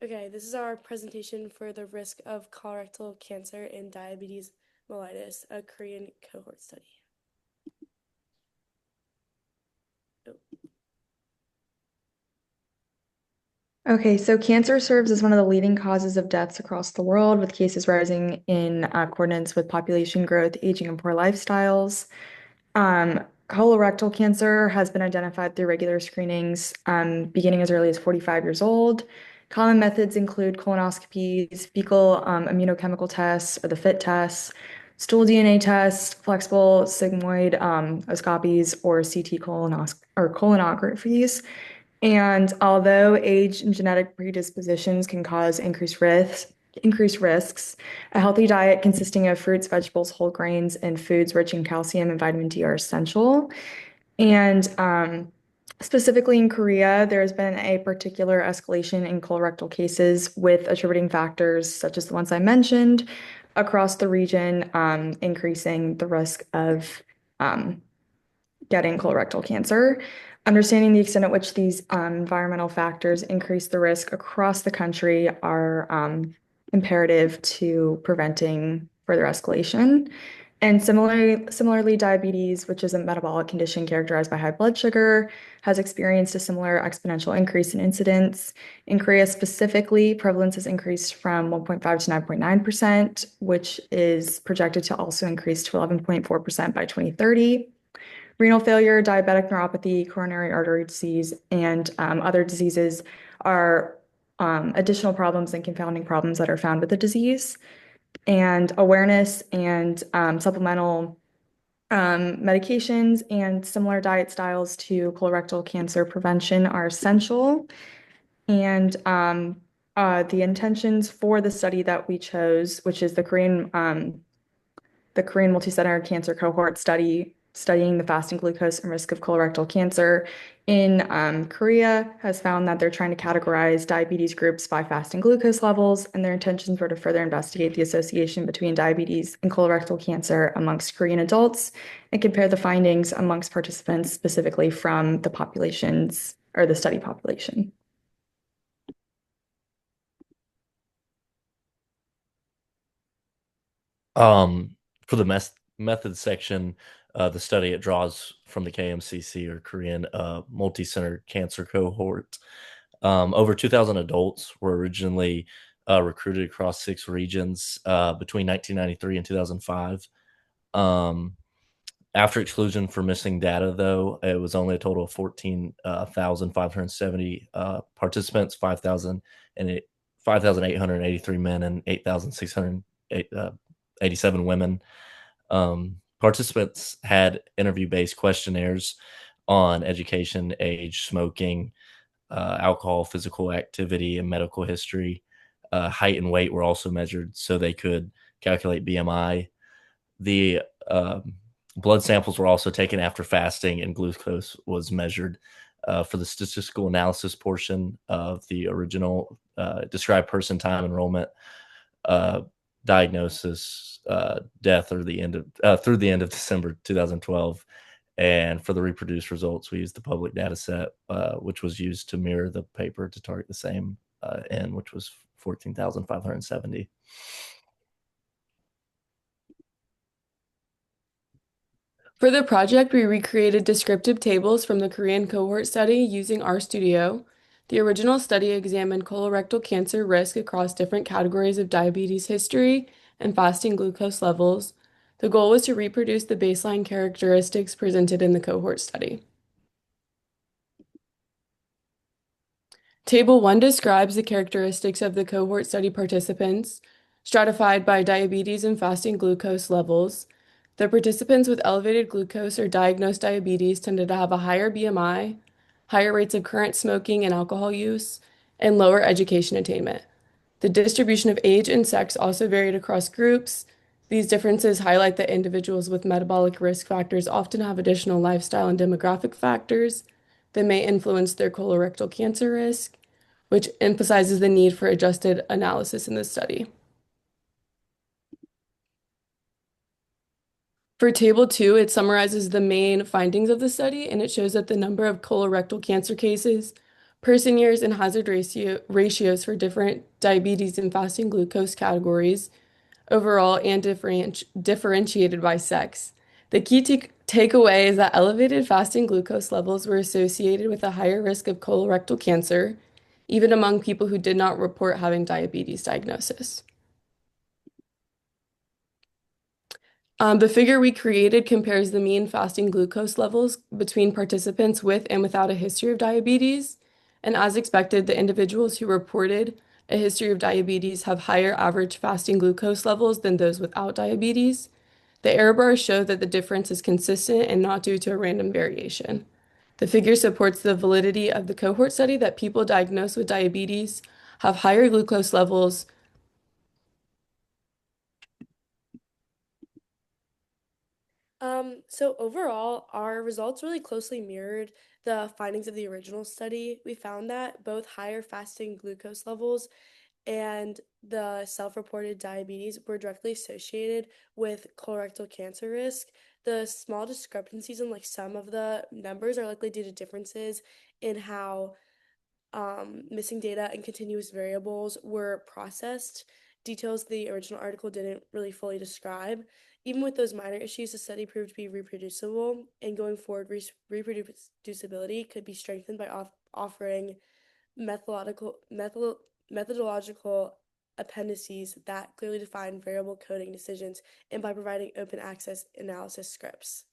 Okay, this is our presentation for the risk of colorectal cancer and diabetes mellitus, a Korean cohort study. Oh, Okay, so cancer serves as one of the leading causes of deaths across the world, with cases rising in accordance with population growth, aging, and poor lifestyles. Colorectal cancer has been identified through regular screenings, beginning as early as 45 years old. Common methods include colonoscopies, fecal immunochemical tests, or the FIT tests, stool DNA tests, flexible sigmoid oscopies, or CT or colonographies. And although age and genetic predispositions can cause increased risks, a healthy diet consisting of fruits, vegetables, whole grains, and foods rich in calcium and vitamin D are essential. And specifically in Korea, there has been a particular escalation in colorectal cases with attributing factors such as the ones I mentioned across the region, increasing the risk of um, getting colorectal cancer. Understanding the extent at which these environmental factors increase the risk across the country are imperative to preventing further escalation. And similarly, diabetes, which is a metabolic condition characterized by high blood sugar, has experienced a similar exponential increase in incidence. In Korea specifically, prevalence has increased from 1.5 to 9.9%, which is projected to also increase to 11.4% by 2030. Renal failure, diabetic neuropathy, coronary artery disease, and other diseases are additional problems and confounding problems that are found with the disease. And awareness and supplemental medications and similar diet styles to colorectal cancer prevention are essential. And the intentions for the study that we chose, which is the Korean Multicenter Cancer Cohort study studying the fasting glucose and risk of colorectal cancer in Korea has found that they're trying to categorize diabetes groups by fasting glucose levels, and their intentions were to further investigate the association between diabetes and colorectal cancer amongst Korean adults and compare the findings amongst participants specifically from the populations or the study population. Um, for the method section, the study it draws from the KMCC or Korean Multi-Center Cancer Cohort. Over 2,000 adults were originally recruited across 6 regions between 1993 and 2005. Um, After exclusion for missing data, though, it was only a total of 14,570 participants, 5,883 men, and 8,687 women. Participants had interview-based questionnaires on education, age, smoking, alcohol, physical activity, and medical history. Height and weight were also measured so they could calculate BMI. The blood samples were also taken after fasting, and glucose was measured for the statistical analysis portion of the original described person time enrollment uh, diagnosis, death, or the end of through the end of December 2012. And for the reproduced results, we used the public data set, which was used to mirror the paper to target the same N, which was 14,570. For the project, we recreated descriptive tables from the Korean cohort study using RStudio. The original study examined colorectal cancer risk across different categories of diabetes history and fasting glucose levels. The goal was to reproduce the baseline characteristics presented in the cohort study. Table 1 describes the characteristics of the cohort study participants, stratified by diabetes and fasting glucose levels. The participants with elevated glucose or diagnosed diabetes tended to have a higher BMI, higher rates of current smoking and alcohol use, and lower education attainment. The distribution of age and sex also varied across groups. These differences highlight that individuals with metabolic risk factors often have additional lifestyle and demographic factors that may influence their colorectal cancer risk, which emphasizes the need for adjusted analysis in this study. For Table 2, it summarizes the main findings of the study, and it shows that the number of colorectal cancer cases person years and ratios for different diabetes and fasting glucose categories overall and differentiated by sex. The key takeaway is that elevated fasting glucose levels were associated with a higher risk of colorectal cancer, even among people who did not report having diabetes diagnosis. The figure we created compares the mean fasting glucose levels between participants with and without a history of diabetes. And as expected, the individuals who reported a history of diabetes have higher average fasting glucose levels than those without diabetes. The error bars show that the difference is consistent and not due to a random variation. The figure supports the validity of the cohort study that people diagnosed with diabetes have higher glucose levels. So overall, our results really closely mirrored the findings of the original study. We found that both higher fasting glucose levels and the self-reported diabetes were directly associated with colorectal cancer risk. The small discrepancies in like some of the numbers are likely due to differences in how missing data and continuous variables were processed, details the original article didn't really fully describe. Even with those minor issues, the study proved to be reproducible, and going forward, reproducibility could be strengthened by offering methodological appendices that clearly define variable coding decisions and by providing open access analysis scripts.